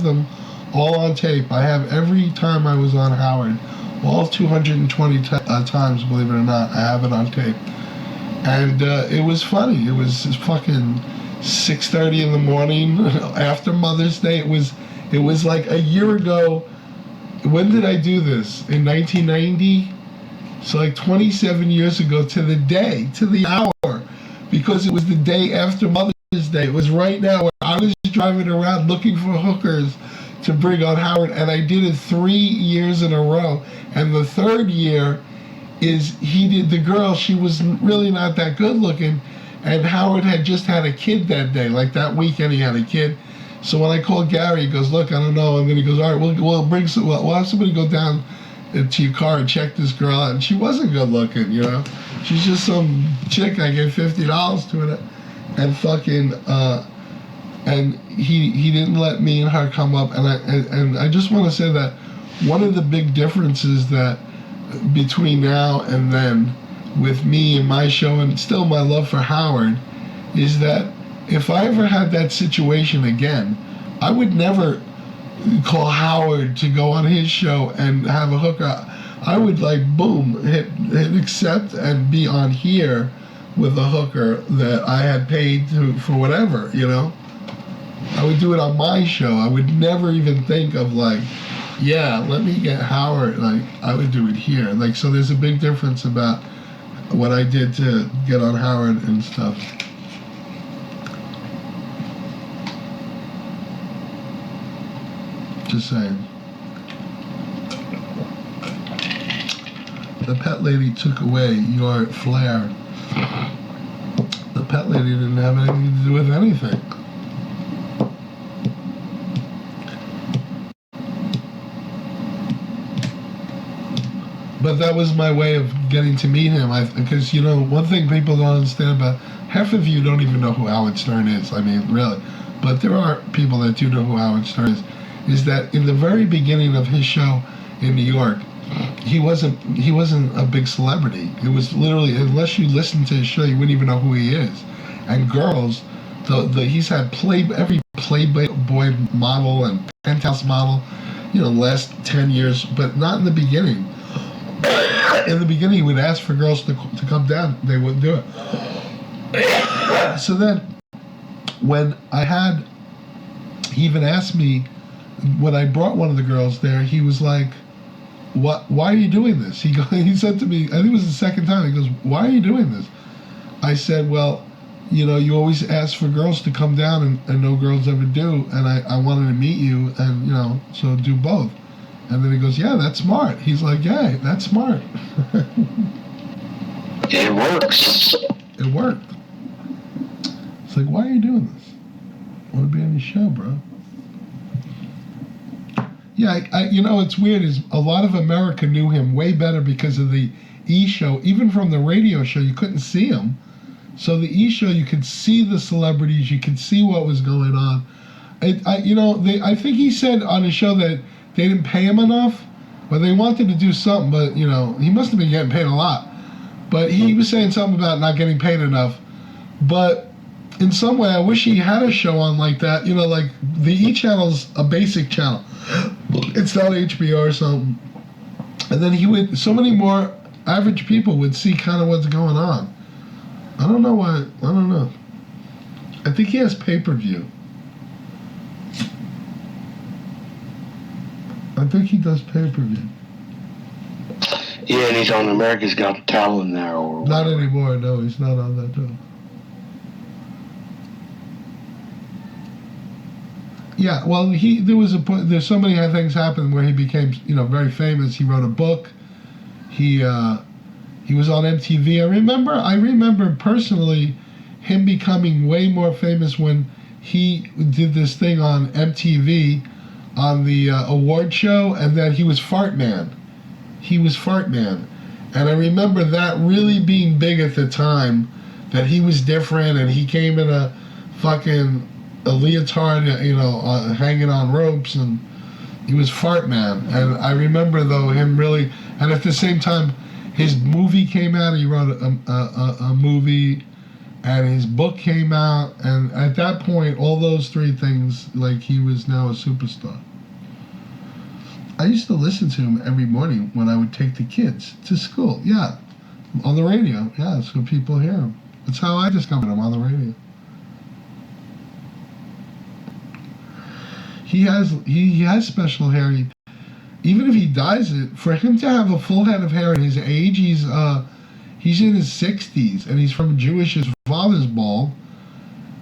them all on tape. I have every time I was on Howard, all 220 times, believe it or not, I have it on tape. And it was funny. It was fucking 6:30 in the morning after Mother's Day. It was like a year ago. When did I do this? In 1990? So like 27 years ago to the day, to the hour, because it was the day after Mother's Day. It was right now where I was driving around looking for hookers to bring on Howard, and I did it 3 years in a row. And the third year is he did the girl. She was really not that good looking, and Howard had just had a kid that day. Like that weekend, he had a kid. So when I called Gary, he goes, "Look, I don't know." And then he goes, "All right, we'll have somebody go down to your car and check this girl out." And she wasn't good looking, you know. She's just some chick I gave $50 to it, and fucking and he didn't let me and her come up. And I just want to say that one of the big differences that between now and then with me and my show and still my love for Howard is that if I ever had that situation again, I would never call Howard to go on his show and have a hooker. I would like boom hit accept and be on here with a hooker that I had paid for whatever, you know. I would do it on my show. I would never even think of like, yeah, let me get Howard. Like I would do it here. Like so, there's a big difference about what I did to get on Howard and stuff. Just saying. The pet lady took away your flair. The pet lady didn't have anything to do with anything. But that was my way of getting to meet him. Because, you know, one thing people don't understand about, half of you don't even know who Howard Stern is. I mean, really. But there are people that do know who Howard Stern is that in the very beginning of his show in New York, he wasn't a big celebrity. It was literally, unless you listen to his show, you wouldn't even know who he is. And girls, he's had every Playboy model and penthouse model, you know, last 10 years, but not in the beginning. In the beginning, he would ask for girls to come down. They wouldn't do it. So then, when he even asked me, when I brought one of the girls there, he was like, "What? Why are you doing this?" He said to me, I think it was the second time, he goes, "Why are you doing this?" I said, "Well, you know, you always ask for girls to come down and no girls ever do, and I wanted to meet you, and, you know, so do both." And then he goes, "Yeah, that's smart." He's like, "Yeah, that's smart." It works. It worked. It's like, why are you doing this? I want to be on your show, bro. Yeah, you know, it's weird is a lot of America knew him way better because of the E! Show. Even from the radio show, you couldn't see him. So the E! Show, you could see the celebrities, you could see what was going on. I think he said on his show that they didn't pay him enough, but they wanted to do something, but, you know, he must have been getting paid a lot. But he was saying something about not getting paid enough. But in some way, I wish he had a show on like that. You know, like the E! Channel's a basic channel. It's not HBO or something. And then so many more average people would see kind of what's going on. I don't know why, I don't know. I think he has pay-per-view. I think he does pay-per-view. Yeah, and he's on America's Got Talent now. Or not anymore, no, he's not on that too. Yeah, well, there's so many things happened where he became, you know, very famous. He wrote a book. He was on MTV. I remember personally him becoming way more famous when he did this thing on MTV on the award show, and that he was Fart Man. He was Fart Man. And I remember that really being big at the time, that he was different, and he came in a leotard, you know, hanging on ropes, and he was Fart Man. And I remember, though, him really, and at the same time, his movie came out, he wrote a movie, and his book came out, and at that point, all those three things, like, he was now a superstar. I used to listen to him every morning when I would take the kids to school. Yeah, on the radio. Yeah, so people hear him. That's how I discovered him, on the radio. He has special hair. Even if he dyes it, for him to have a full head of hair at his age, he's in his 60s, and he's from Jewish. His father's bald,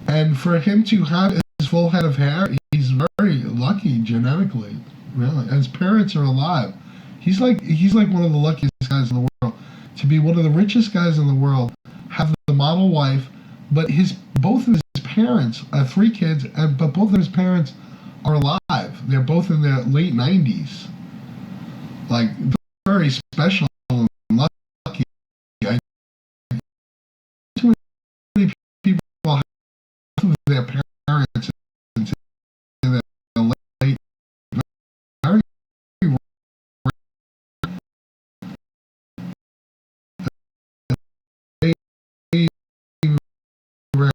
and for him to have his full head of hair, he's very lucky genetically. Really, and his parents are alive. He's like one of the luckiest guys in the world to be one of the richest guys in the world. Have the model wife, but both of his parents, three kids, but both of his parents are alive. They're both in their late 90s. Like, very special and lucky. I, too many people have their parents in their late, very rare.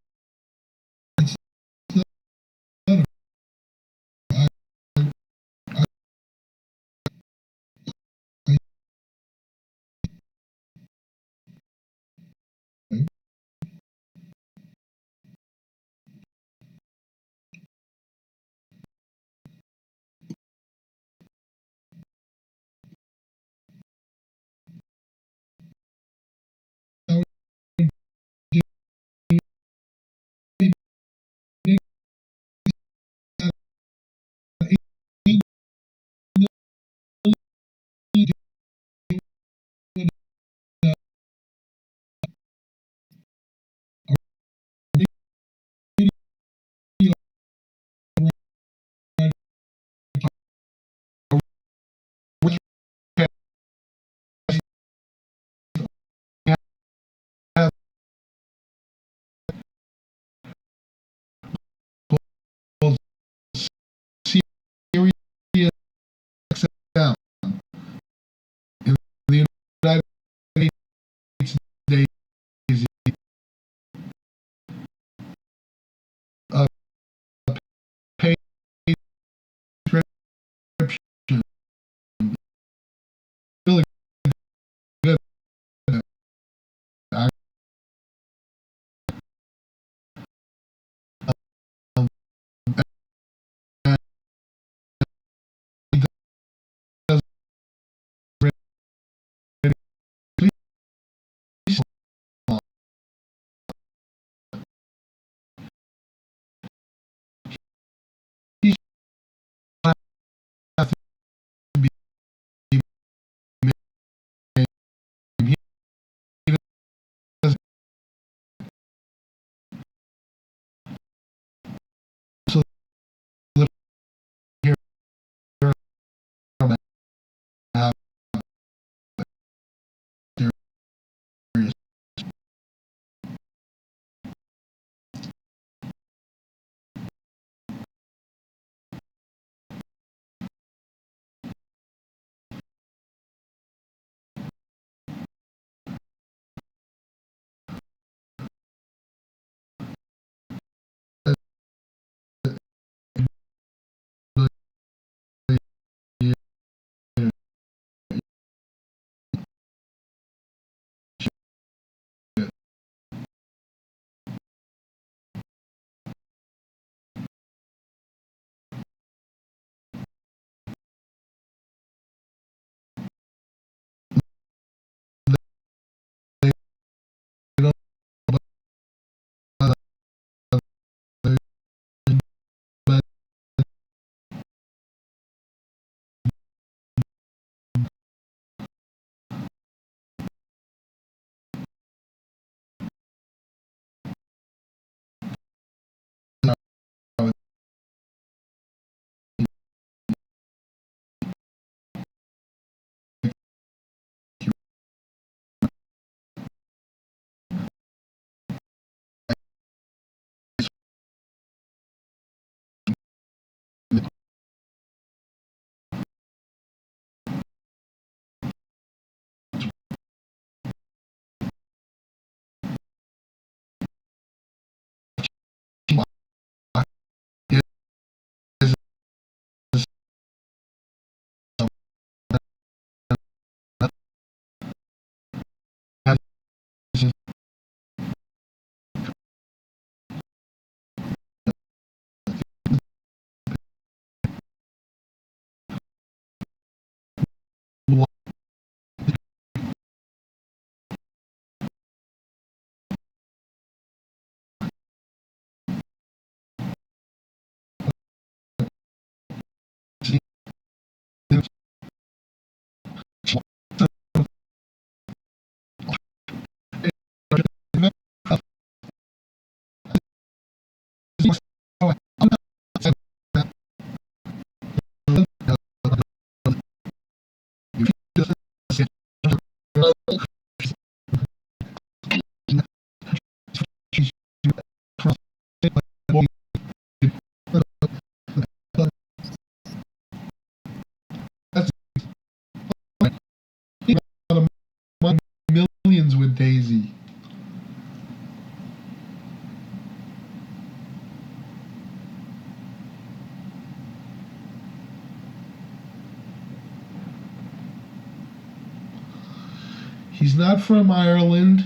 He's not from Ireland.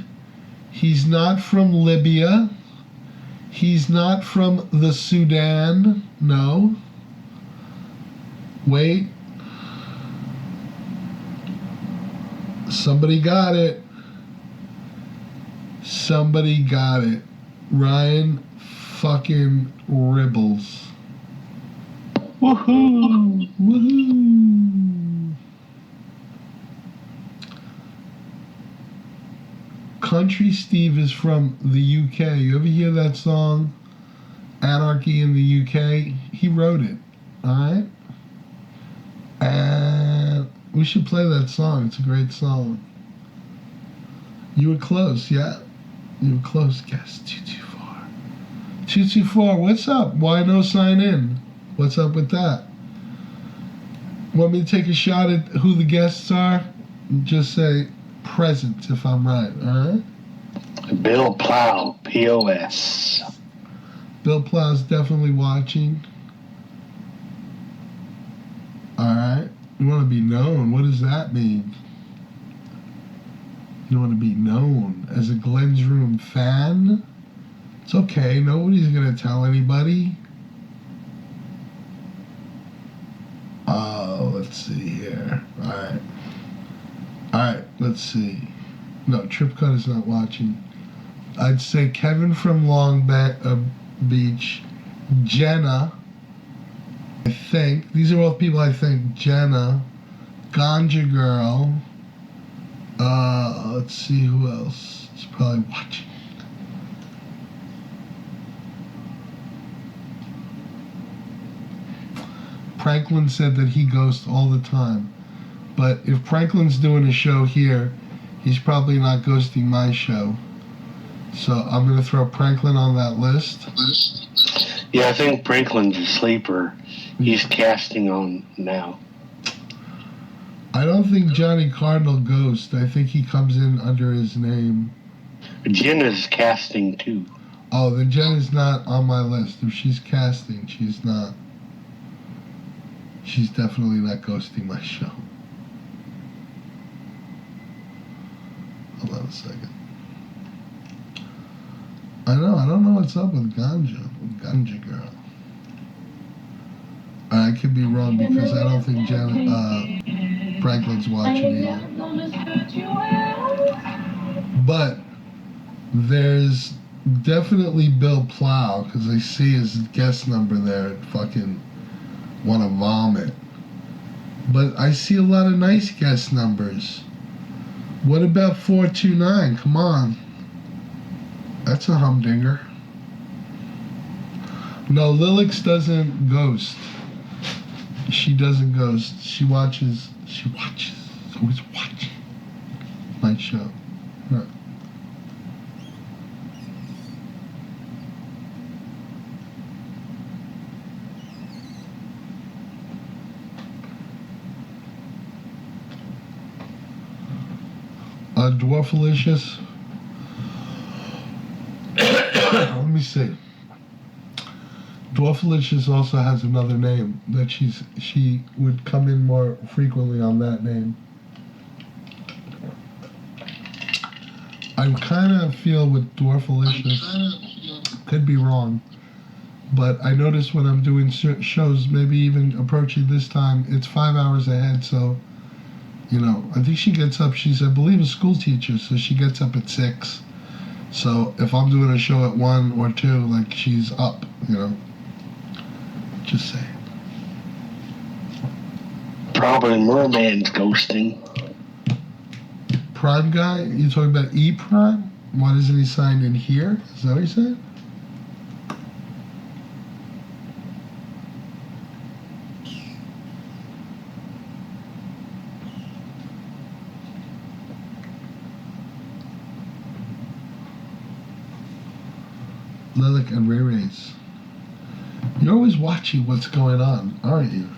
He's not from Libya. He's not from the Sudan. No. Wait. Somebody got it. Somebody got it. Ryan fucking Ribbles. Woohoo! Woohoo! Country Steve is from the UK. You ever hear that song, Anarchy in the UK? He wrote it. Alright? And we should play that song. It's a great song. You were close, yeah? You were close. Guess 224. 224, what's up? Why no sign in? What's up with that? Want me to take a shot at who the guests are? Just say present if I'm right, alright? Bill Plow, POS. Bill Plow's definitely watching. Alright. You want to be known. What does that mean? You want to be known as a Glensroom fan? It's okay. Nobody's going to tell anybody. Let's see here. Alright. Alright, let's see. No, Trip Cut is not watching. I'd say Kevin from Long Beach. Jenna. I think. These are all people I think. Jenna. Ganja Girl. Let's see who else is probably watching. Franklin said that he ghosts all the time. But if Franklin's doing a show here, he's probably not ghosting my show. So I'm going to throw Franklin on that list. Yeah, I think Franklin's a sleeper. He's casting on now. I don't think Johnny Cardinal ghosts. I think he comes in under his name. Jenna's casting too. Oh, then Jenna's not on my list. If she's casting, she's not. She's definitely not ghosting my show. Hold on a second. I don't know what's up with Ganja Girl. I could be wrong because I don't think Franklin's watching either. But there's definitely Bill Plow because I see his guest number there and fucking want to vomit. But I see a lot of nice guest numbers. What about 429? Come on. That's a humdinger. No, Lilix doesn't ghost. She doesn't ghost. She watches. Always watching my show. No. Dwarfalicious. Let me see. Dwarfalicious also has another name that she would come in more frequently on that name. I kind of feel with Dwarfalicious, could be wrong, but I notice when I'm doing shows, maybe even approaching this time, it's 5 hours ahead, so, you know, I think she gets up, she's, I believe, a school teacher, so she gets up at 6. So if I'm doing a show at 1 or 2, like, she's up, you know. Just saying. Probably Merman's ghosting. Prime guy? You talking about E Prime? Why doesn't he sign in here? Is that what he said? Lilac and Ray Ray's. You're always watching what's going on, aren't you?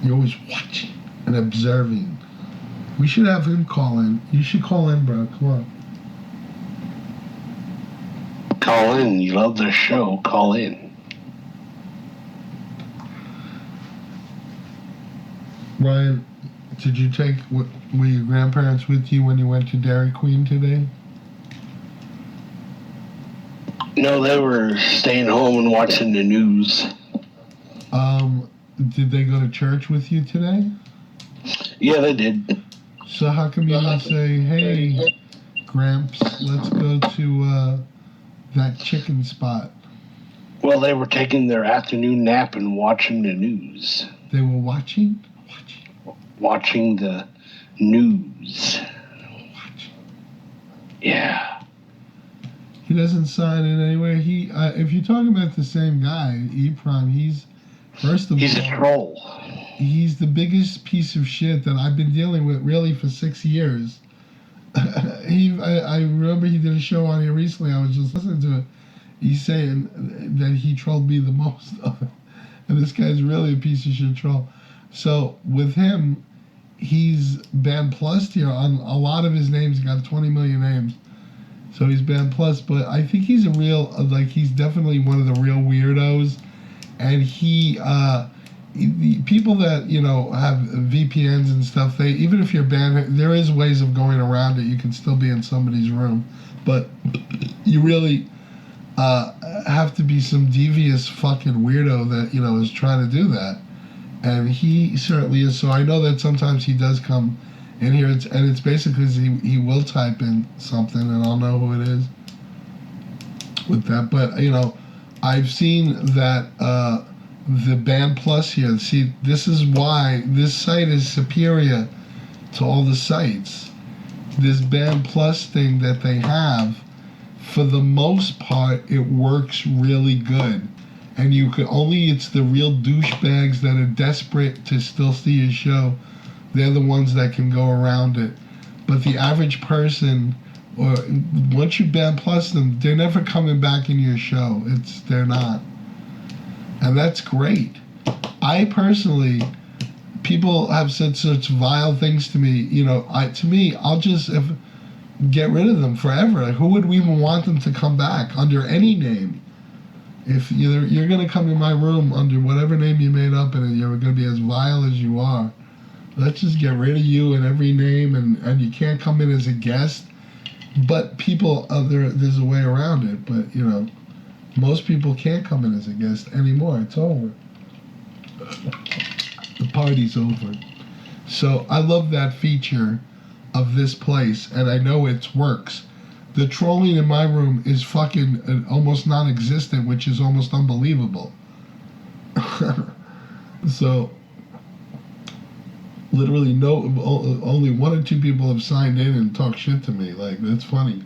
You're always watching and observing. We should have him call in. You should call in, bro. Come on. Call in. You love the show. Call in. Ryan, Did you take, were your grandparents with you when you went to Dairy Queen today? No, they were staying home and watching the news. Did they go to church with you today? Yeah, they did. So how come you didn't say, hey, Gramps, let's go to that chicken spot? Well, they were taking their afternoon nap and watching the news. They were watching? Watching the news. Yeah. He doesn't sign in anywhere. If you're talking about the same guy, E-Prime, he's a troll. He's the biggest piece of shit that I've been dealing with really for 6 years. I remember he did a show on here recently. I was just listening to it. He's saying that he trolled me the most. And this guy's really a piece of shit troll. So with him, he's banned plus here on a lot of his names. He got 20 million names. So he's banned plus. But I think he's a real, he's definitely one of the real weirdos. And the people that, have VPNs and stuff, even if you're banned, there is ways of going around it. You can still be in somebody's room. But you really have to be some devious fucking weirdo that, is trying to do that. And he certainly is. So I know that sometimes he does come in here, and it's basically he will type in something, and I'll know who it is with that. But, I've seen that the Band Plus here, see, this is why this site is superior to all the sites. This Band Plus thing that they have, for the most part, it works really good. And it's the real douchebags that are desperate to still see your show. They're the ones that can go around it. But the average person, or once you ban plus them, they're never coming back in your show. They're not. And that's great. I personally, people have said such vile things to me. I'll just get rid of them forever. Who would we even want them to come back under any name? If you're going to come in my room under whatever name you made up and you're going to be as vile as you are, let's just get rid of you in every name, and you can't come in as a guest. But people, there's a way around it. But, most people can't come in as a guest anymore. It's over. The party's over. So I love that feature of this place, and I know it works. The trolling in my room is fucking almost non-existent, which is almost unbelievable. So, literally only 1 or 2 people have signed in and talked shit to me. That's funny.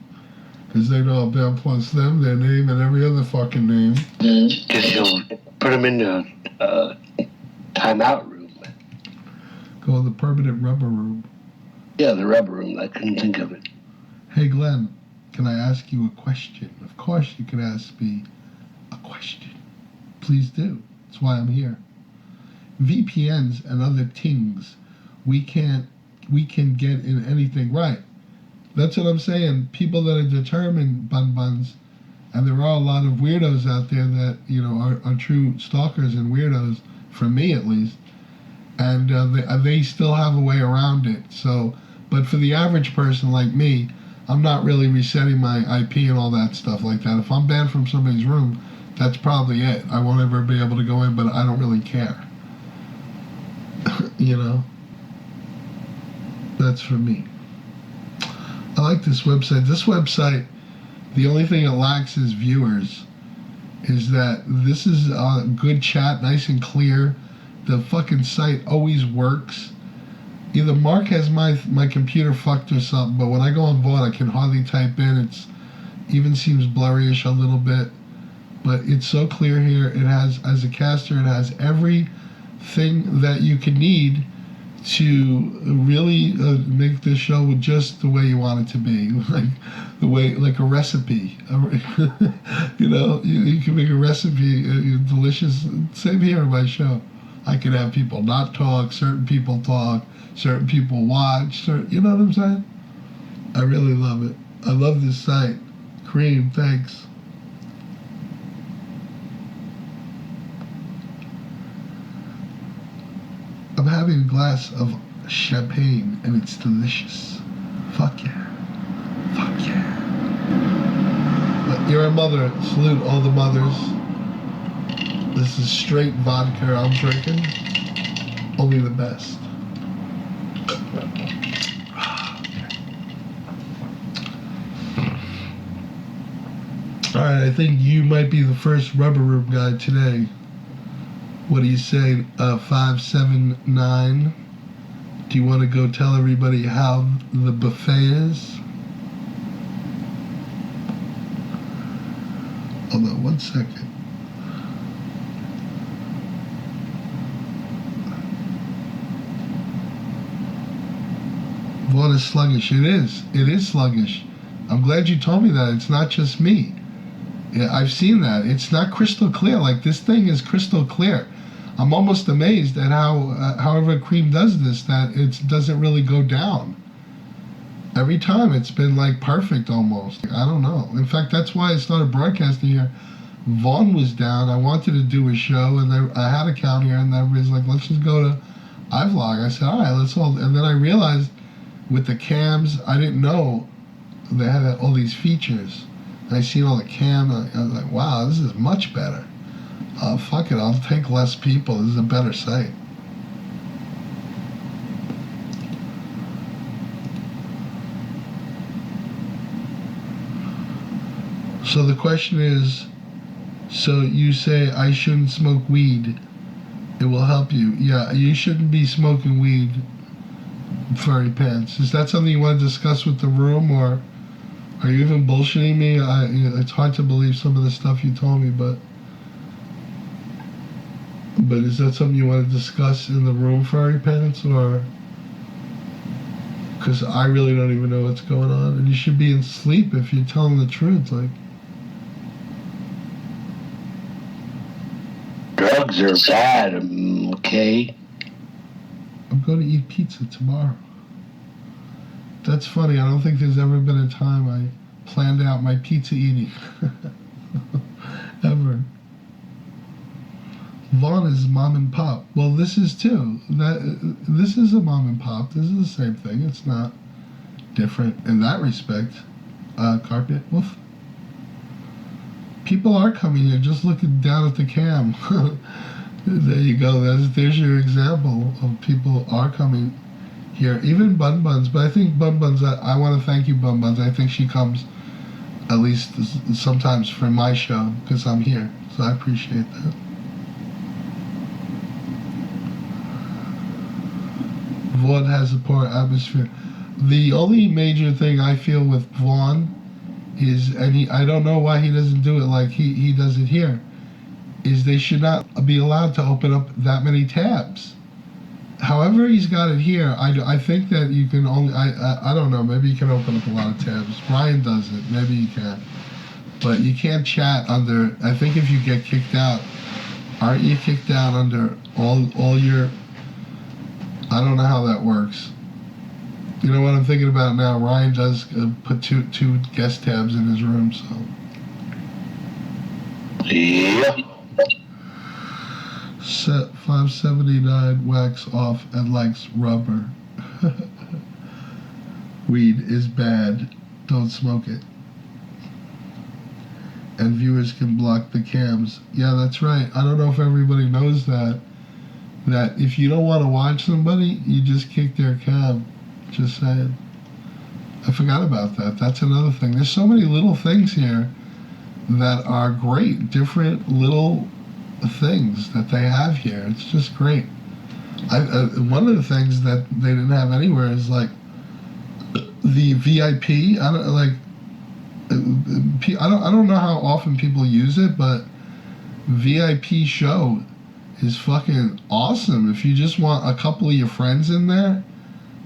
Because they know I'll ban plus them, their name, and every other fucking name. Because you'll put them in the timeout room. Go in the permanent rubber room. Yeah, the rubber room. I couldn't think of it. Hey, Glenn. Can I ask you a question? Of course you can ask me a question. Please do. That's why I'm here. VPNs and other things, we can get in anything right. That's what I'm saying. People that are determined buns, and there are a lot of weirdos out there that, are true stalkers and weirdos, for me at least, and they still have a way around it. So, but for the average person like me, I'm not really resetting my IP and all that stuff like that. If I'm banned from somebody's room, that's probably it. I won't ever be able to go in, but I don't really care. That's for me. I like this website. This website, the only thing it lacks is viewers. Is that this is a good chat, nice and clear. The fucking site always works. Either Mark has my computer fucked or something, but when I go on Vaught, I can hardly type in. It's even seems blurryish a little bit, but it's so clear here. It has, as a caster, it has everything that you could need to really make this show just the way you want it to be, like a recipe. You can make a recipe delicious. Same here in my show. I could have people not talk, certain people talk, certain people watch, you know what I'm saying? I really love it. I love this site. Cream, thanks. I'm having a glass of champagne, and it's delicious. Fuck yeah. Fuck yeah. But you're a mother. Salute all the mothers. This is straight vodka I'm drinking. Only the best. Alright, I think you might be the first rubber room guy today. What do you say, 579? Do you want to go tell everybody how the buffet is? Hold on 1 second. Vaughn is sluggish. It is. It is sluggish. I'm glad you told me that. It's not just me. Yeah, I've seen that. It's not crystal clear. Like, this thing is crystal clear. I'm almost amazed at how, however Cream does this, that it doesn't really go down. Every time it's been like perfect almost. I don't know. In fact, that's why I started broadcasting here. Vaughn was down. I wanted to do a show, and I had a count here, and everybody's like, let's just go to iVlog. I said, all right, let's all. And then I realized with the cams, I didn't know they had all these features. And I seen all the cam, I was like, wow, this is much better. Fuck it, I'll take less people. This is a better site. So the question is, so you say I shouldn't smoke weed. It will help you. Yeah, you shouldn't be smoking weed, furry pants. Is that something you want to discuss with the room, or are you even bullshitting me? It's hard to believe some of the stuff you told me, but is that something you want to discuss in the room, furry pants, or? Because I really don't even know what's going on, and you should be in sleep if you're telling the truth. Like, drugs are bad, okay? I'm going to eat pizza tomorrow. That's funny. I don't think there's ever been a time I planned out my pizza eating. Ever. Vaughn is mom and pop. Well, this is too. This is a mom and pop. This is the same thing. It's not different in that respect. Carpet. Woof. People are coming here just looking down at the cam. There you go. There's your example of people are coming here. Even Bun Buns. But I think Bun Buns, I want to thank you, Bun Buns. I think she comes at least sometimes for my show because I'm here. So I appreciate that. Vaughn has a poor atmosphere. The only major thing I feel with Vaughn is, and I don't know why he doesn't do it like he does it here, is they should not be allowed to open up that many tabs. However he's got it here, I think that you can only, I don't know, maybe you can open up a lot of tabs. Ryan does it, maybe you can. But you can't chat under, I think if you get kicked out, aren't you kicked out under all your, I don't know how that works. You know what I'm thinking about now? Ryan does put two guest tabs in his room, so. Yeah. Set 579 wax off and likes rubber. Weed is bad. Don't smoke it. And viewers can block the cams. Yeah, that's right. I don't know if everybody knows that. That if you don't want to watch somebody, you just kick their cam. Just saying. I forgot about that. That's another thing. There's so many little things here that are great. Different little things that they have here. It's just great. One of the things that they didn't have anywhere is like the VIP. I don't know how often people use it, but VIP show is fucking awesome. If you just want a couple of your friends in there,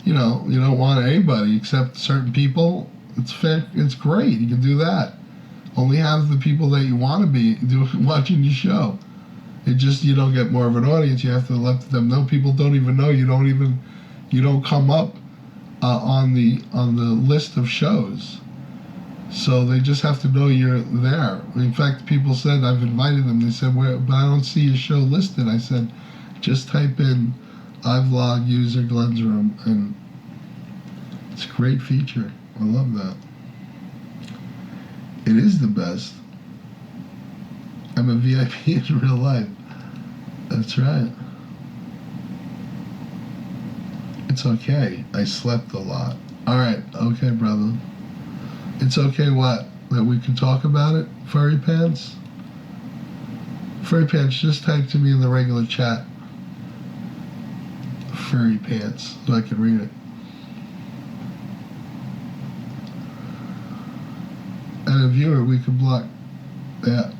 you know, you don't want anybody except certain people, it's fair, it's great. You can do that. Only have the people that you want to be watching your show. It just, you don't get more of an audience. You have to let them know. People don't even know. You don't come up on the list of shows. So they just have to know you're there. In fact, people said, I've invited them. They said, but I don't see your show listed. I said, just type in iVlog user Glensroom, and it's a great feature. I love that. It is the best. I'm a VIP in real life. That's right. It's okay. I slept a lot. Alright, okay, brother. It's okay what? That we can talk about it? Furry Pants? Furry Pants, just type to me in the regular chat. Furry Pants, so I can read it. And a viewer, we can block that.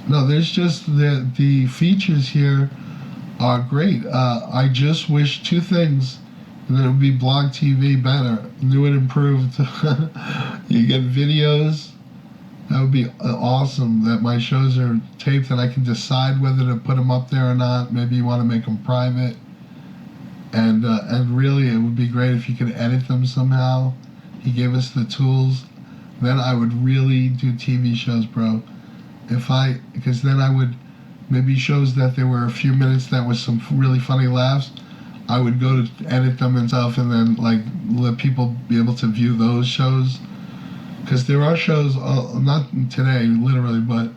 No, there's just the features here are great. I just wish two things. And it would be Blog TV better. New and improved. You get videos. That would be awesome. That my shows are taped and I can decide whether to put them up there or not. Maybe you want to make them private. And really, it would be great if you could edit them somehow. He gave us the tools. Then I would really do TV shows, bro. Because then I would, maybe shows that there were a few minutes that was some really funny laughs. I would go to edit them and stuff, and then like let people be able to view those shows. Because there are shows, not today literally, but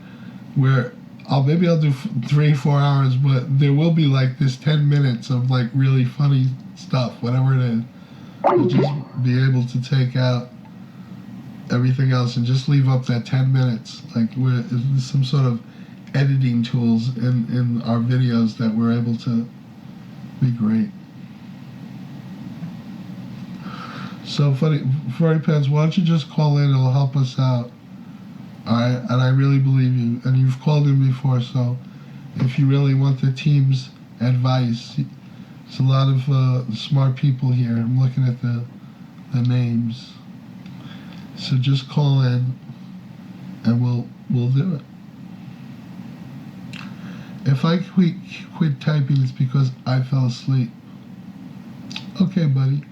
where I'll do 3-4 hours, but there will be like this 10 minutes of like really funny stuff, whatever it is. I'll just be able to take out everything else and just leave up that 10 minutes, like where there's some sort of editing tools in our videos that we're able to be great. So Furry Pants, why don't you just call in? It'll help us out. Alright, and I really believe you. And you've called in before, so if you really want the team's advice, there's a lot of smart people here. I'm looking at the names. So just call in, and we'll do it. If I quit typing, it's because I fell asleep. Okay, buddy.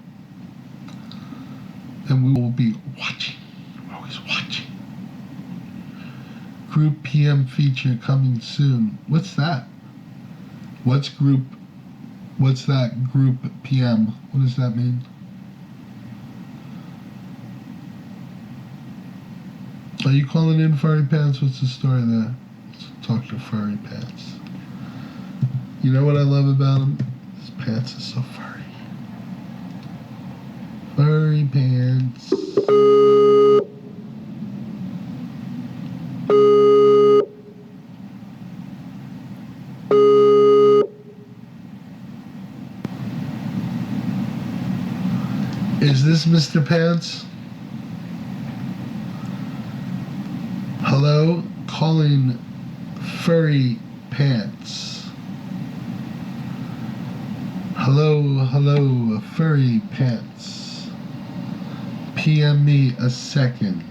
And we will be watching. We're always watching. Group PM feature coming soon. What's that? What's that group PM? What does that mean? Are you calling in, Furry Pants? What's the story there? Let's talk to Furry Pants. You know what I love about him? His pants are so furry. Furry Pants. Is this Mr. Pants? Hello? Calling Furry Pants. Hello, Furry Pants. PM me a second.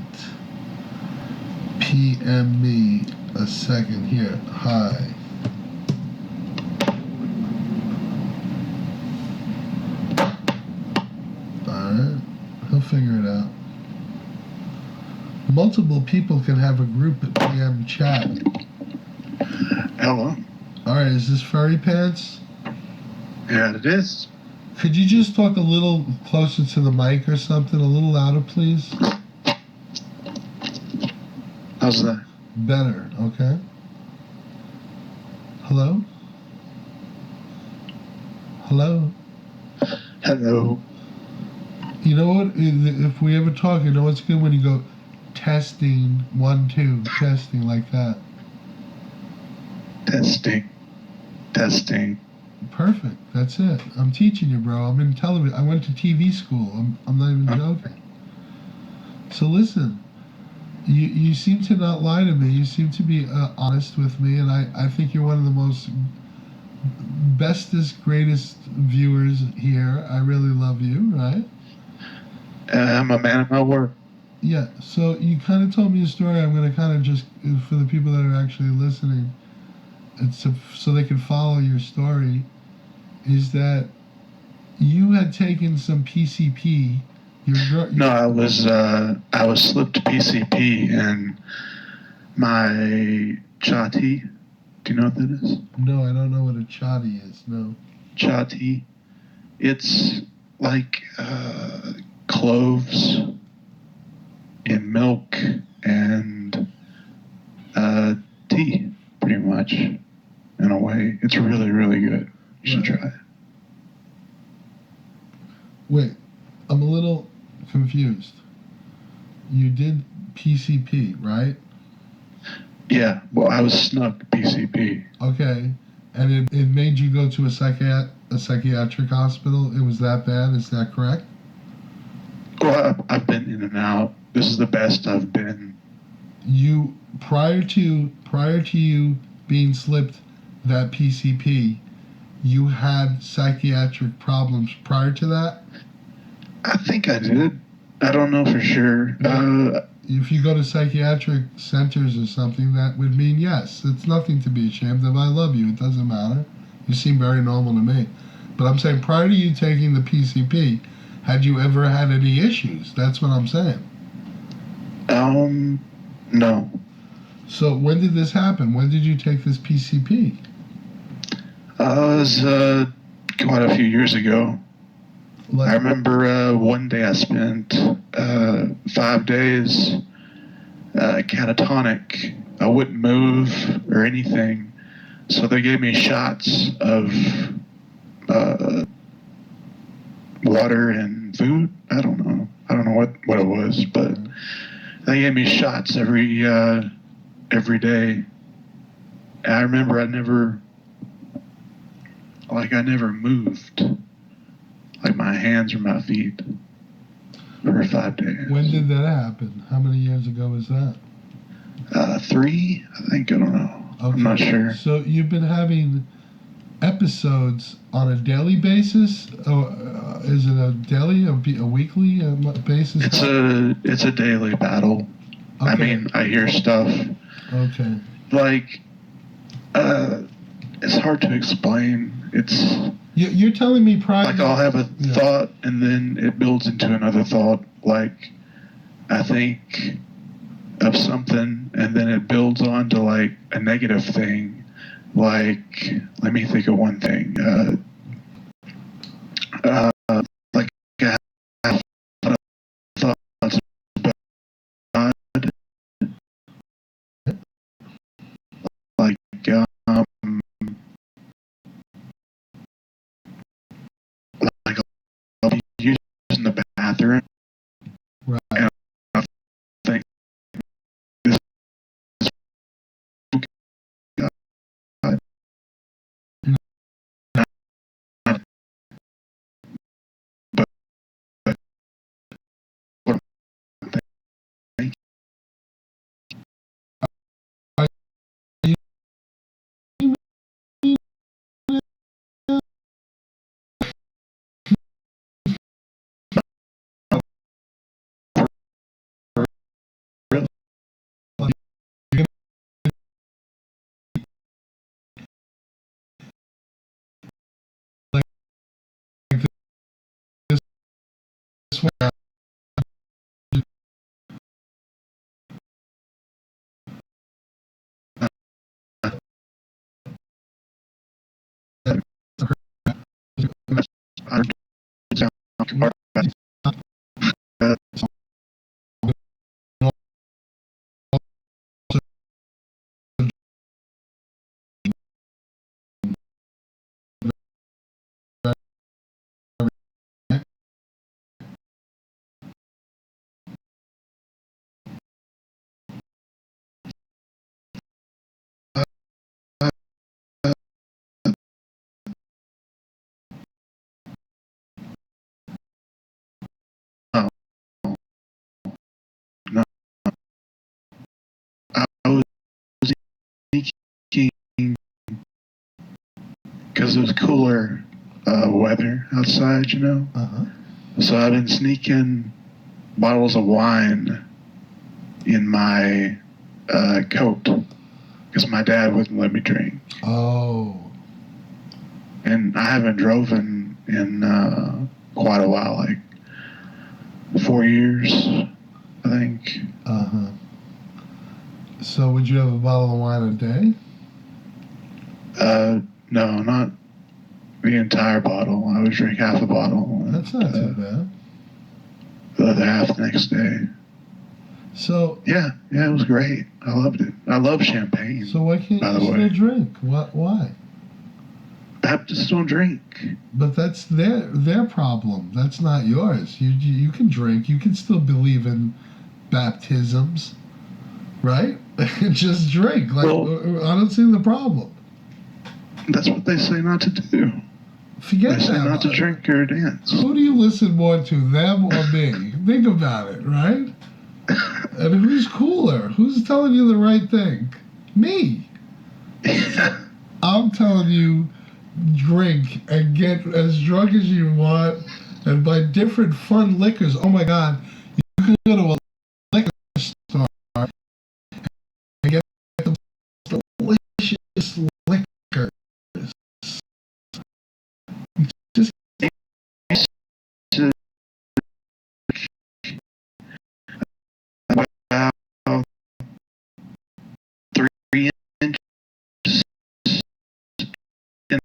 PM me a second here. Hi. Alright. He'll figure it out. Multiple people can have a group PM chat. Hello. Alright, is this Furry Pants? Yeah, it is. Could you just talk a little closer to the mic or something? A little louder, please? How's that? Better, okay. Hello? Hello? Hello. You know what? If we ever talk, you know what's good? When you go, testing, 1, 2, testing, like that. Testing. Testing. Perfect. That's it. I'm teaching you, bro. I'm in television. I went to TV school. I'm not even joking. So listen, you seem to not lie to me. You seem to be honest with me, and I think you're one of the most bestest, greatest viewers here. I really love you, right? I'm a man of my word. Yeah. So you kind of told me a story. I'm going to kind of just, for the people that are actually listening, so they can follow your story, is that you had taken some PCP. No, I was slipped PCP in my chati Do you know what that is? No, I don't know what a chati is. No. Cha tea. It's like cloves in milk and tea, pretty much, in a way. It's really, really good. You should try it. Wait, I'm a little confused. You did PCP, right? Yeah, well, I was snuck PCP. Okay, and it made you go to a psychiatric hospital. It was that bad. Is that correct? Well, I've been in and out. This is the best I've been. You prior to you being slipped that PCP, you had psychiatric problems prior to that? I think I did. I don't know for sure. If you go to psychiatric centers or something, that would mean yes. It's nothing to be ashamed of. I love you. It doesn't matter. You seem very normal to me. But I'm saying prior to you taking the PCP, had you ever had any issues? That's what I'm saying. No. So when did this happen? When did you take this PCP? It was quite a few years ago. I remember one day I spent 5 days catatonic. I wouldn't move or anything. So they gave me shots of water and food. I don't know what it was, but they gave me shots every day. And I remember I never moved, like my hands or my feet, for 5 days. When did that happen? How many years ago was that? 3, I think. I don't know. Okay. I'm not sure. So you've been having episodes on a daily basis? Is it a daily, a weekly basis? It's a daily battle. Okay. I mean, I hear stuff. Okay. Like, it's hard to explain. It's... You're telling me prior... Like, I'll have a thought, and then it builds into another thought. Like, I think of something, and then it builds on to, like, a negative thing. Like, let me think of one thing. Like, I have thoughts about God. Like, I'll be using the bathroom. Right. And I think this is God. But what I'm thinking. No, I was sneaking because it was cooler weather outside, you know. So I've been sneaking bottles of wine in my coat because my dad wouldn't let me drink. Oh. And I haven't driven in quite a while, like 4 years, I think. So would you have a bottle of wine a day? No, not the entire bottle. I would drink half a bottle. That's not too bad. The other half the next day. So yeah, it was great. I loved it. I love champagne. So why can't you still drink? Why? Baptists don't drink. But that's their problem. That's not yours. You can drink. You can still believe in baptisms, right? Just drink. Like, well, I don't see the problem. That's what they say not to do. Forget they say that. Not to drink or dance. Who do you listen more to, them or me? Think about it, right? And who's cooler? Who's telling you the right thing? Me. I'm telling you, drink and get as drunk as you want and buy different fun liquors. Oh my God. You can go to a liquor store and get the delicious liquors. Just about 3 inches in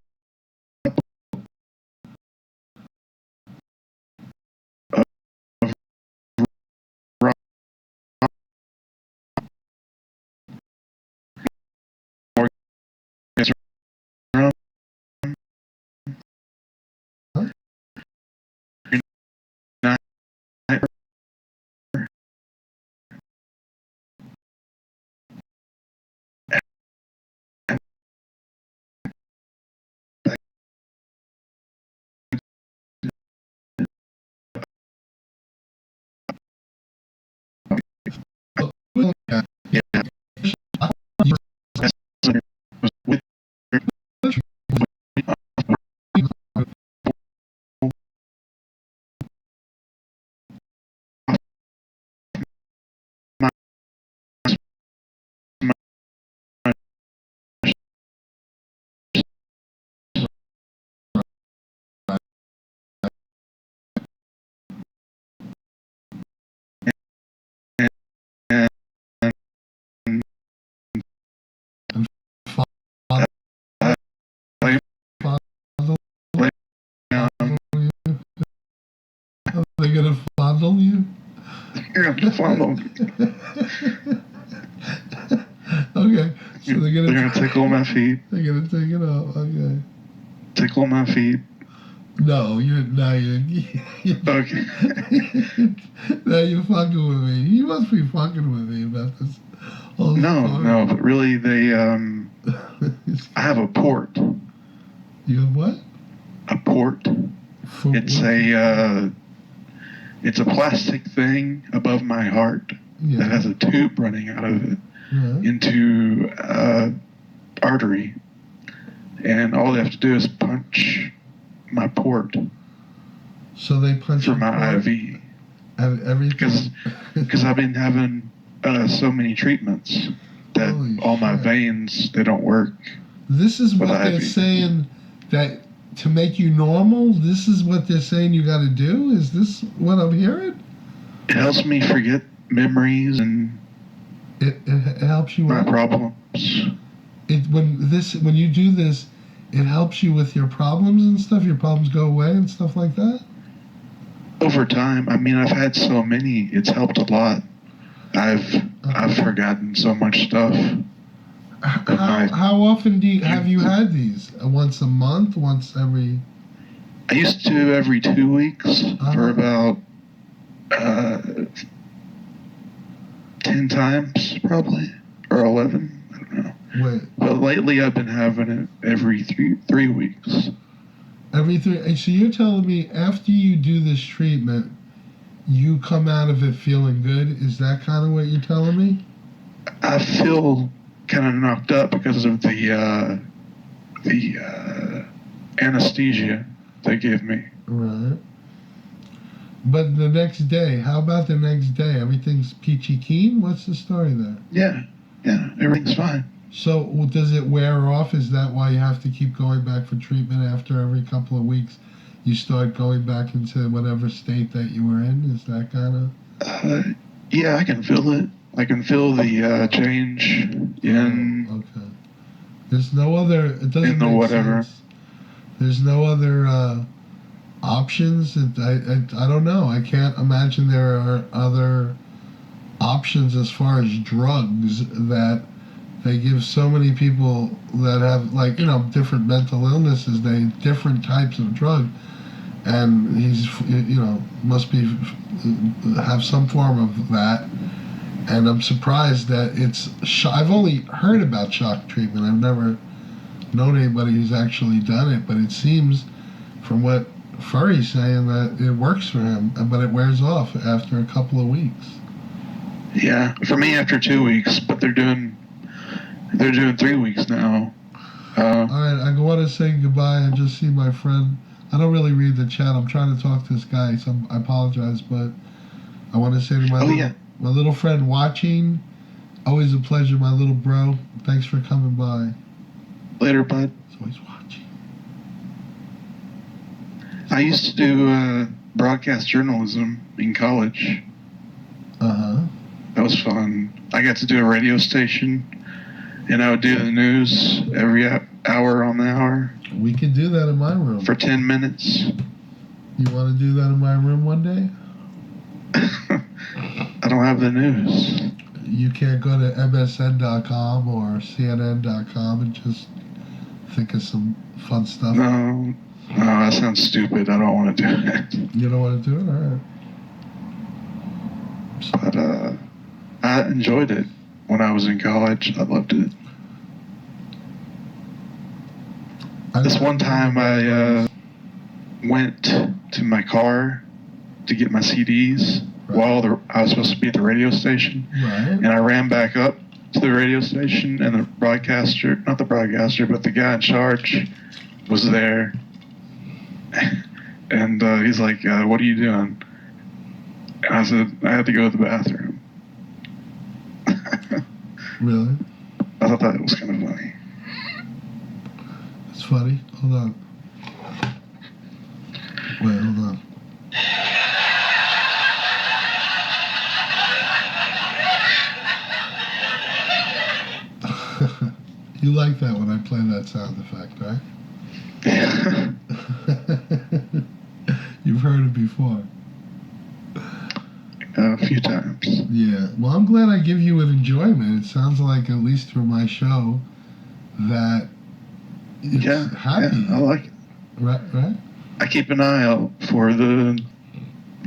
they're gonna fondle you? You're gonna fondle me. Okay, so they're gonna tickle my feet. They're gonna take it off. Okay. Tickle my feet. No, you're okay. Now you're fucking with me. You must be fucking with me about this. No, but really, they I have a port. You have what? A port. It's a plastic thing above my heart that has a tube running out of it into artery, and all they have to do is punch my port. So they punch for my IV. Everything. Because I've been having so many treatments that all my veins, they don't work. This is what they're saying, that to make you normal, this is what they're saying you got to do? Is this what I'm hearing? It helps me forget memories and it helps you my problems. When you do this, it helps you with your problems and stuff. Your problems go away and stuff like that. Over time, I mean, I've had so many. It's helped a lot. I've forgotten so much stuff. How often have you had these? Once a month? Once every? I used to every 2 weeks for about 10 times, probably, or 11. I don't know. Wait. But lately, I've been having it every 3 weeks. Every 3. So you're telling me after you do this treatment, you come out of it feeling good? Is that kind of what you're telling me? I feel kind of knocked up because of the anesthesia they gave me. Right. But the next day, how about the next day? Everything's peachy keen? What's the story there? Yeah, everything's fine. So does it wear off? Is that why you have to keep going back for treatment after every couple of weeks? You start going back into whatever state that you were in? Is that kind of... yeah, I can feel it. I can feel the change in... Okay. There's no other. It doesn't in the make whatever. sense. There's no other options. I don't know. I can't imagine there are other options as far as drugs that they give so many people that have, like, you know, different mental illnesses. They different types of drug, and he's, you know, must be have some form of that. And I'm surprised that it's. I've only heard about shock treatment. I've never known anybody who's actually done it. But it seems, from what Furry's saying, that it works for him, but it wears off after a couple of weeks. Yeah, for me after 2 weeks, but they're doing 3 weeks now. All right, I want to say goodbye and just see my friend. I don't really read the chat. I'm trying to talk to this guy, so I apologize, but I want to say to my little friend watching, always a pleasure, my little bro. Thanks for coming by. Later, bud. He's always watching. I used to do broadcast journalism in college. Uh-huh. That was fun. I got to do a radio station, and I would do the news every hour on the hour. We could do that in my room. For 10 minutes. You want to do that in my room one day? I don't have the news. You can't go to MSN.com or CNN.com and just think of some fun stuff? No, that sounds stupid. I don't want to do it. You don't want to do it? All right. But I enjoyed it when I was in college. I loved it. This one time I went to my car to get my CDs while I was supposed to be at the radio station. Right. And I ran back up to the radio station, and the broadcaster, not the broadcaster, but the guy in charge was there. And he's like, what are you doing? And I said, I had to go to the bathroom. Really? I thought that was kind of funny. It's funny. Hold on. Wait, hold on. You like that when I play that sound effect, right? Yeah. You've heard it before. A few times. Yeah. Well, I'm glad I give you an enjoyment. It sounds like, at least through my show, that it's happy. Yeah, I like it. Right? I keep an eye out for the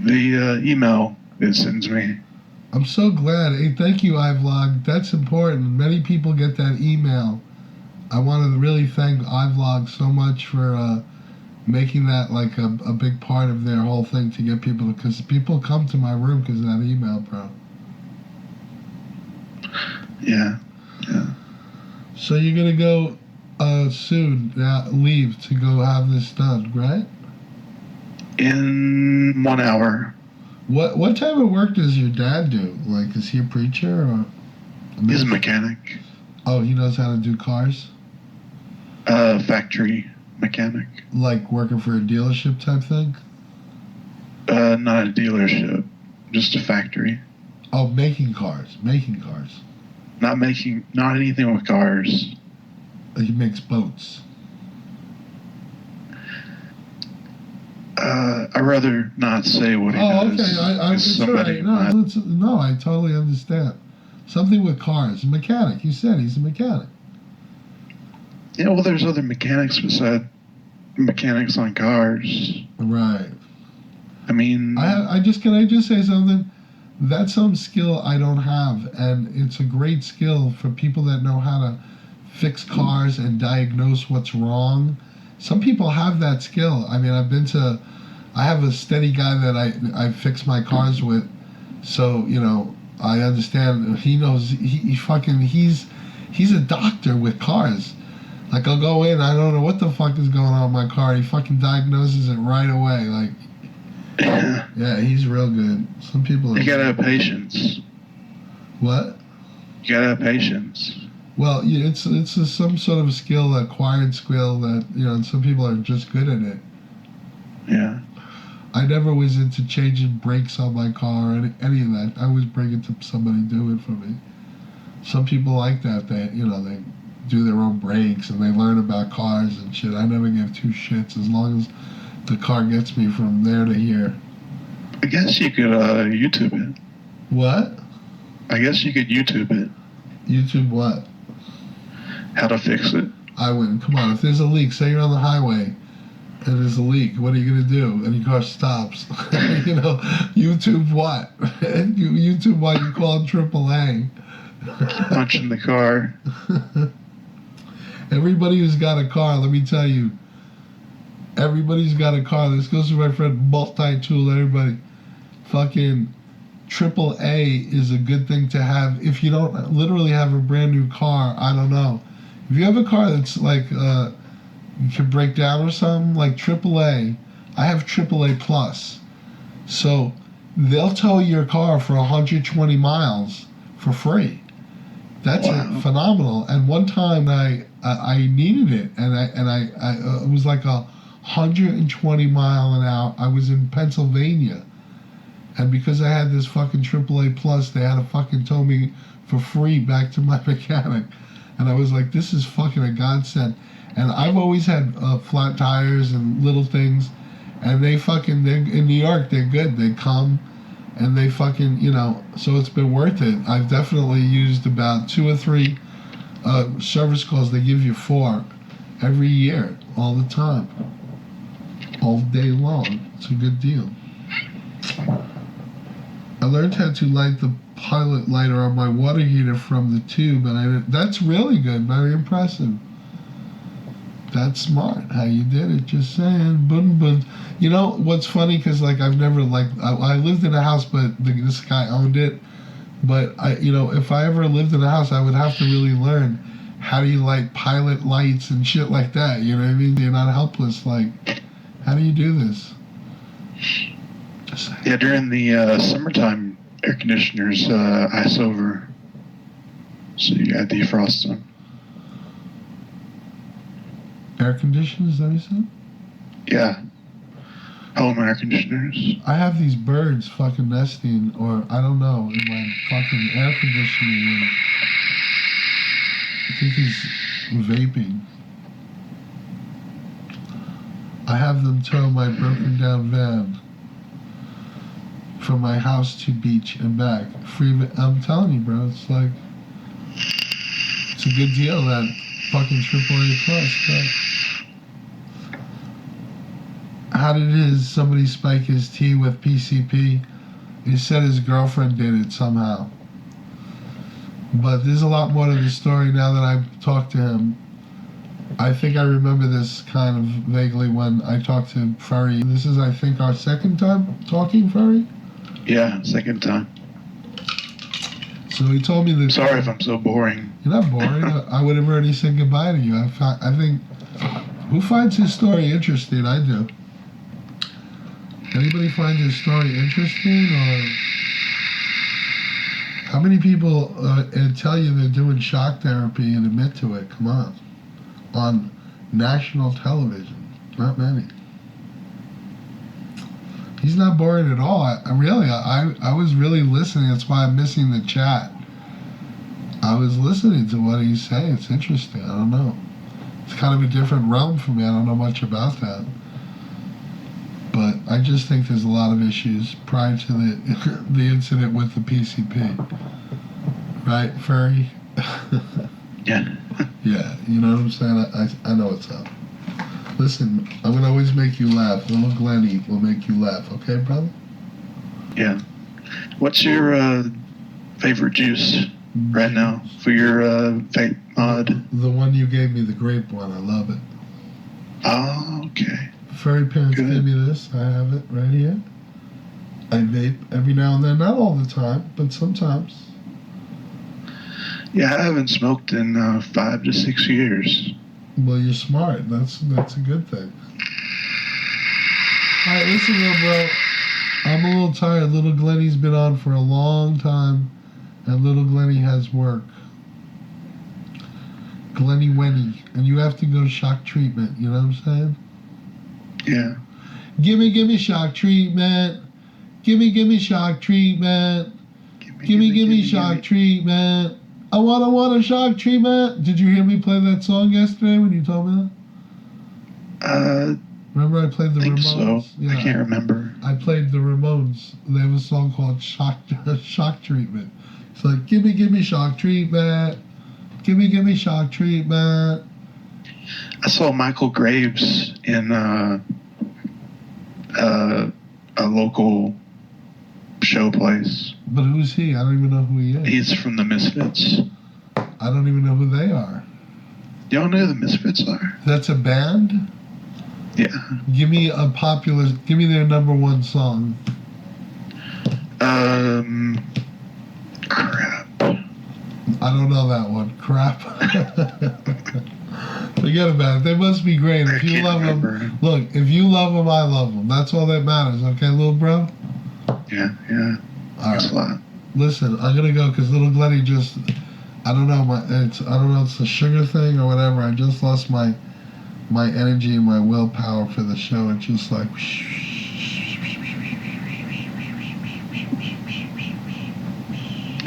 email it sends me. I'm so glad. Hey, thank you, iVlog. That's important. Many people get that email. I want to really thank iVlog so much for making that like a big part of their whole thing to get people, because people come to my room because of that email, bro. Yeah. So you're going to go soon, leave to go have this done, right? In 1 hour. What type of work does your dad do? Like, is he a preacher or? He's a mechanic. Oh, he knows how to do cars? Factory mechanic. Like working for a dealership type thing? Not a dealership, just a factory. Oh, making cars. Not anything with cars. He makes boats. I'd rather not say what he does. Oh, okay. It's all right. No, I totally understand. Something with cars. A mechanic. You said he's a mechanic. Yeah, well, there's other mechanics beside mechanics on cars. Right. I mean... Can I just say something? That's some skill I don't have, and it's a great skill for people that know how to fix cars and diagnose what's wrong. Some people have that skill. I mean, I have a steady guy that I fix my cars with, so, you know, I understand. He knows, he's a doctor with cars. Like, I'll go in, I don't know what the fuck is going on with my car, he fucking diagnoses it right away, like, yeah, he's real good. Some people... You gotta have patience. What? You gotta have patience. Well, yeah, it's some sort of skill, acquired skill that, you know, some people are just good at it. Yeah. I never was into changing brakes on my car or any of that. I always bring it to somebody to do it for me. Some people like that. They do their own brakes and they learn about cars and shit. I never give two shits as long as the car gets me from there to here. I guess you could YouTube it. What? I guess you could YouTube it. YouTube what? How to fix it. I wouldn't. Come on, if there's a leak, say you're on the highway and there's a leak, what are you going to do? And your car stops. You know, YouTube what? YouTube what? You call it AAA. Punch in the car. Everybody who's got a car, let me tell you, everybody's got a car. This goes to my friend Multi-Tool, everybody. Fucking AAA is a good thing to have. If you don't literally have a brand new car, I don't know. If you have a car that's like, you could break down or something, like AAA, I have AAA Plus. So they'll tow your car for 120 miles for free. That's phenomenal. And one time I needed it, and I it was like 120 mile an hour. I was in Pennsylvania, and because I had this fucking AAA Plus, they had to fucking tow me for free back to my mechanic. And I was like, this is fucking a godsend. And I've always had flat tires and little things, and they're in New York, they're good. They come and they fucking, you know, so it's been worth it. I've definitely used about 2 or 3 service calls. They give you 4 every year, all the time, all day long. It's a good deal. I learned how to light the pilot lighter on my water heater from the tube, and that's really good, very impressive. That's smart how you did it, just saying. Boom, boom. You know what's funny, because like I've never I lived in a house, but this guy owned it. But if I ever lived in a house, I would have to really learn how do you light pilot lights and shit like that. You know what I mean? You're not helpless. Like, how do you do this? Just saying. Yeah, during the summertime, air conditioners ice over, so you got to defrost them. Air conditioners, is that what you said? Yeah. Home air conditioners. I have these birds fucking nesting, or I don't know, in my fucking air conditioning unit. I think he's vaping. I have them tow my broken down van from my house to beach and back. I'm telling you, bro, it's like, it's a good deal, that fucking AAA Plus, bro. How did somebody spike his tea with PCP? He said his girlfriend did it somehow. But there's a lot more to the story now that I've talked to him. I think I remember this kind of vaguely when I talked to Furry. This is, I think, our second time talking, Furry? Yeah, second time. So he told me that... Sorry if I'm so boring. You're not boring. I would have already said goodbye to you. I think... Who finds his story interesting? I do. Anybody find his story interesting, or how many people tell you they're doing shock therapy and admit to it? Come on national television, not many. He's not boring at all. I was really listening. That's why I'm missing the chat. I was listening to what he's saying. It's interesting. I don't know. It's kind of a different realm for me. I don't know much about that. But I just think there's a lot of issues prior to the incident with the PCP. Right, Furry? Yeah. Yeah, you know what I'm saying? I know what's up. Listen, I'm going to always make you laugh. Little Glenny will make you laugh. Okay, brother? Yeah. What's your favorite juice right now for your vape mod? The one you gave me, the grape one. I love it. Oh, okay. Furry parents gave me this. I have it right here. I vape every now and then. Not all the time, but sometimes. Yeah, I haven't smoked in 5 to 6 years. Well, you're smart. That's a good thing. All right, listen, little bro. I'm a little tired. Little Glenny's been on for a long time, and little Glenny has work. Glenny Wenny. And you have to go shock treatment. You know what I'm saying? Yeah. Gimme shock treatment. Gimme shock treatment. Gimme shock treatment. I want a shock treatment. Did you hear me play that song yesterday when you told me that? Remember I played the think Ramones? so. Yeah, I can't remember. I played the Ramones. They have a song called Shock Treatment. It's like, gimme shock treatment. Gimme shock treatment. I saw Michael Graves in a local show place. But who's he? I don't even know who he is. He's from the Misfits. I don't even know who they are. Y'all know who the Misfits are? That's a band? Yeah. Give me their number one song. Crap. I don't know that one. Crap. Forget about it. They must be great. If you love them, look, if you love them, I love them. That's all that matters. Okay, little bro? Yeah. Thanks a lot. Listen, I'm gonna go because little Glenny just, I don't know, it's the sugar thing or whatever. I just lost my energy and my willpower for the show. It's just like,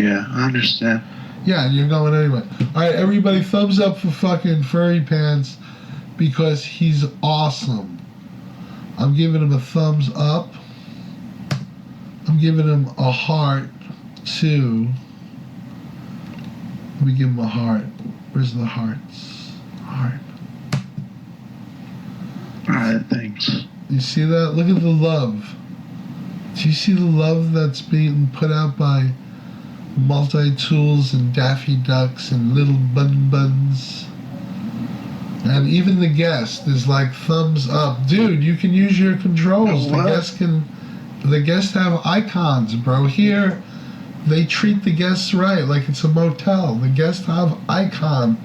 yeah, I understand. yeah, and you're going anyway. All right, everybody, thumbs up for fucking Furry Pants because he's awesome. I'm giving him a thumbs up. I'm giving him a heart too. Let me give him a heart. Where's the hearts? Heart. Alright, thanks. You see that? Look at the love. Do you see the love that's being put out by Multi-Tools and Daffy Ducks and Little Buns? And even the guest is like thumbs up. Dude, you can use your controls. The guests have icons, bro. Here, they treat the guests right, like it's a motel. The guests have icon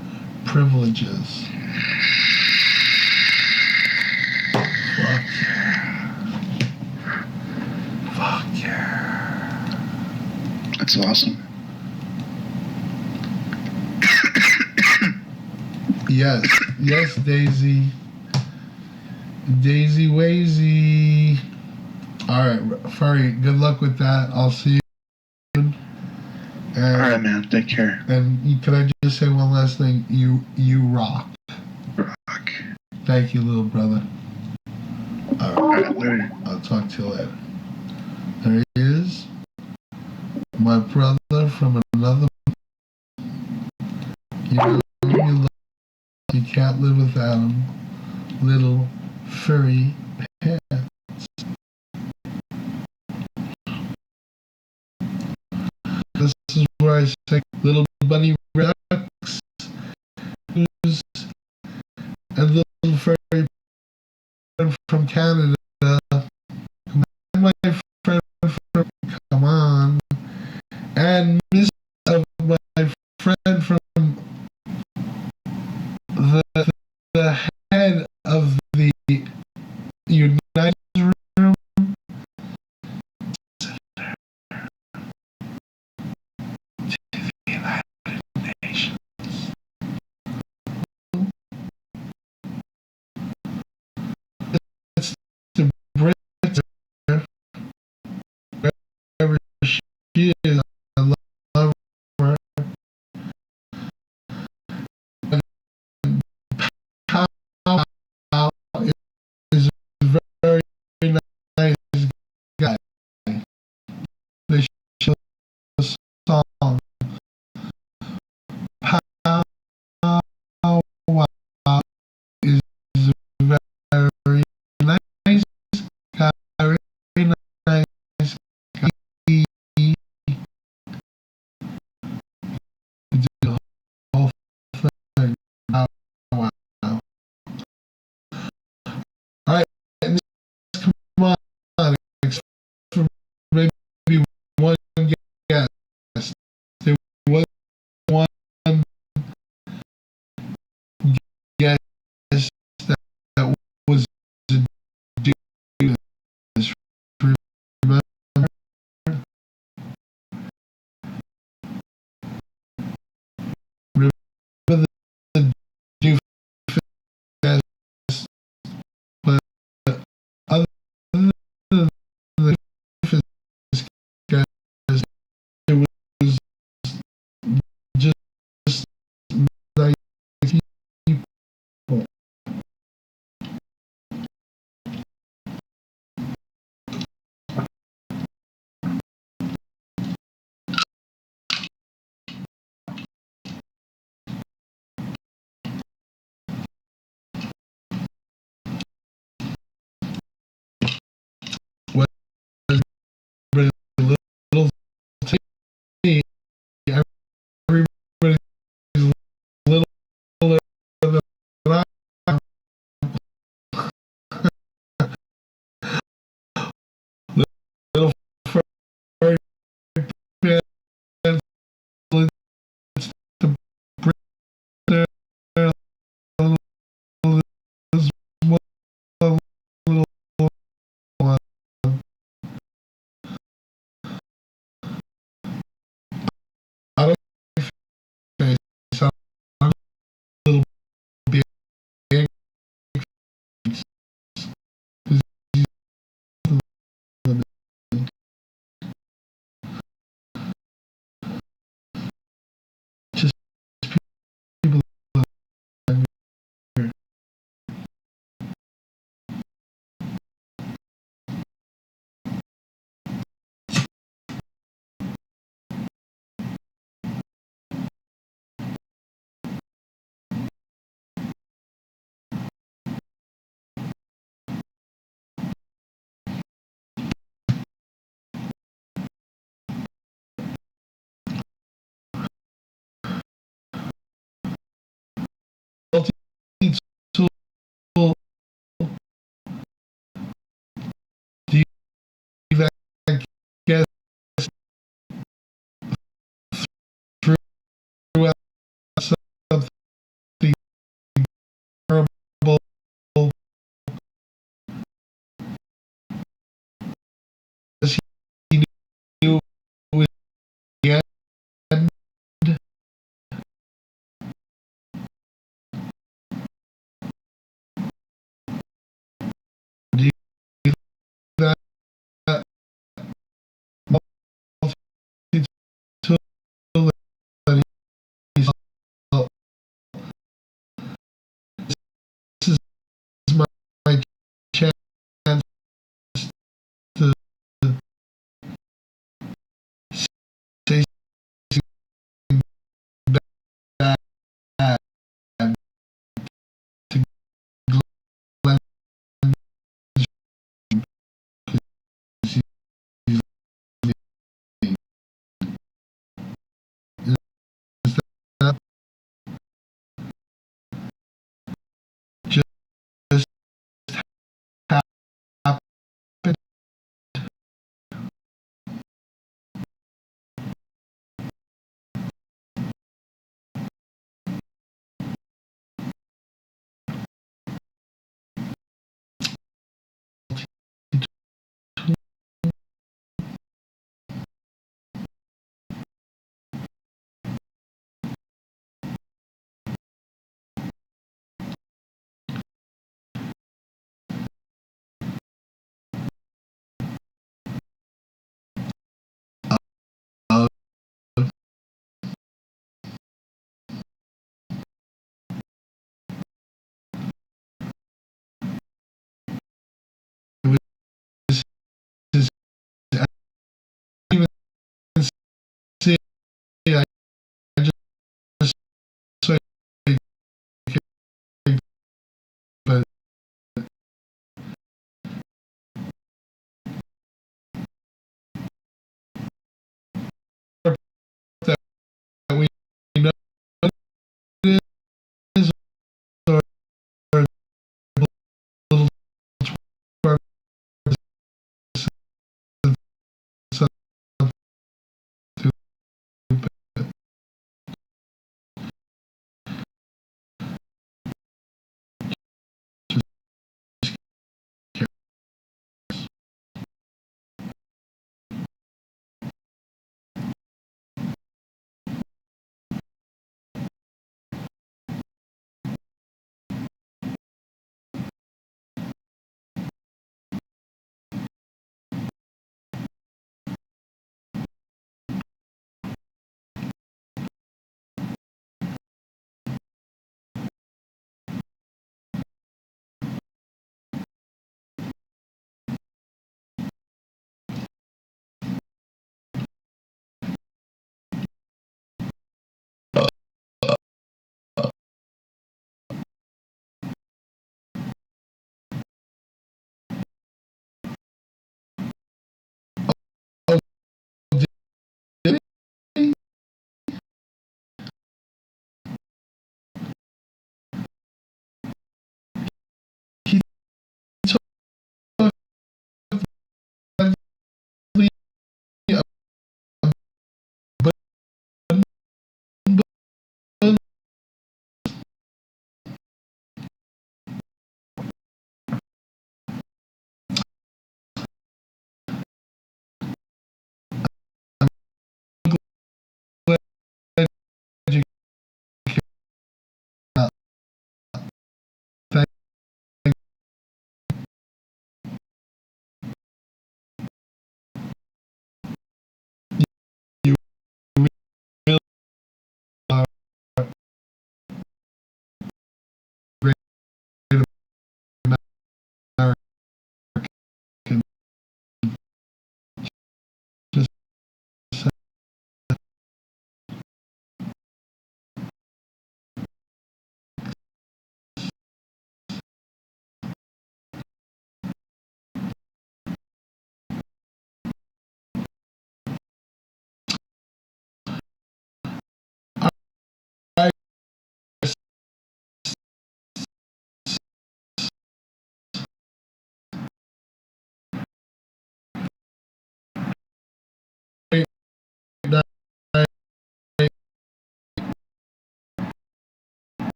privileges. Fuck yeah. Fuck yeah. That's awesome. Yes, Daisy. Daisy Wazy. Alright, Furry, good luck with that. I'll see you. Alright, man. Take care. And can I just say one last thing? You rock. Rock. Thank you, little brother. Alright, later. I'll talk to you later. There he is. My brother from another. You know you love. You can't live without him. Little Furry Pants. This is where I say little bunny Rex and little furry friend from Canada. My friend from come on. And Miss of my friend from the head of the United